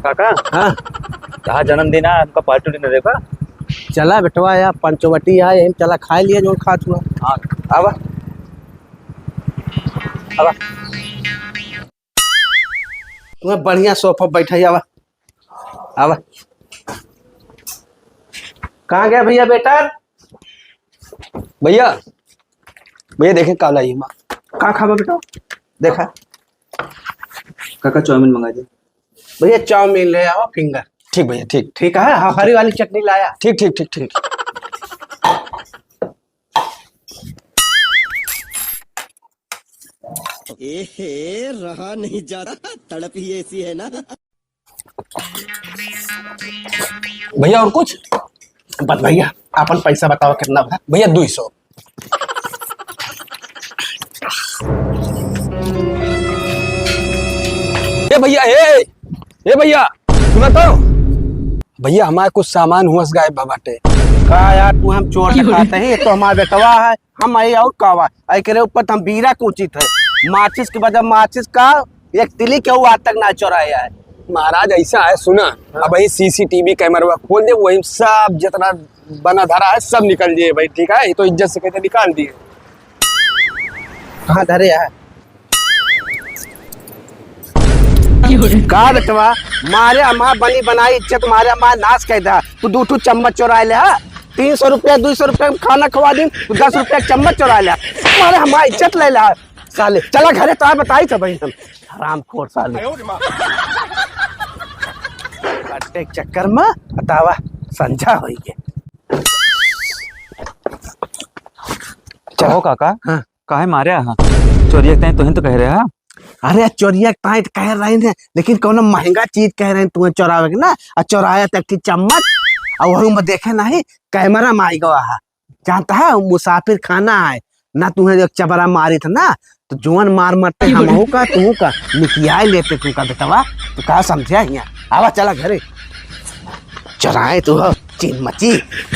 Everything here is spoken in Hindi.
काका हाँ कहा जन्मदिन है आपका, पार्टी नहीं देगा? चला बेटवा यार पंचवटी है यही चला खा लिया जो खा हुआ। हाँ आवा आवा तुम्हें बढ़िया सोफा बैठा आवा आवा। कहाँ गया भैया बेटा? भैया भैया देखें काला ये माँ। कहाँ खावा बेटा? देखा काका चाउमीन मंगा दे। भैया चाउमीन ले आओ फिंगर। ठीक भैया ठीक ठीक है हाँ हरी वाली चटनी लाया। ठीक ठीक ठीक ठीक। एहे रहा नहीं जा रहा, तड़प ही ऐसी है ना। भैया और कुछ? बस भैया अपन पैसा बताओ कितना भा? भैया 200। ए भैया ए भैया सुना तो भैया हमारे कुछ सामान हुआ गायब बाटे। का यार तू हम चोर दिखाते हैं, ये तो हमारा बेटवा है। हम आई और कावा आई करे ऊपर हम बीरा कूचित है। माचिस के बजाय माचिस का एक तिली के आज तक ना चोराया है। महाराज ऐसा है सुना, अब वही सीसीटीवी कैमरा खोल दे, वही सब जितना बना धरा है सब निकल दिए भाई। ठीक है तो इज्जत से कहते निकाल दिए। कहाँ धरे है का बेटवा? मारे अम्मा बनी बनाई इज्जत मारे अम्मा नाश कह दा। तू 2 चम्मच चुरा ले 300 रुपया 200 रुपया में खाना खवा दी, 10 रुपया चम्मच चुरा ले मारे हमारा इज्जत ले ला साले। चला घरे तो बताई था भाई हम हराम खोर साले कट्टे के चक्कर में बतावा संझा हो गए। चाहो काका हाँ। काहे मारे हाँ चोरी तुम तो कह रहे हैं। अरे चोरिया ताइट कह रहे हैं लेकिन कौन महंगा चीज कह रहे हैं तुम्हें चोरावे के ना। और चोराया तक की चम्मच और वही में देखे नहीं कैमरा में आई गवा है। जानता है मुसाफिर खाना है ना, तुम्हें एक चबरा मारी था ना तो जुआन मार मरते हम का तू का निकिया लेते तू का बेटवा। तो कहा समझा यहाँ आवा चला घरे चोराए तू चीन मची।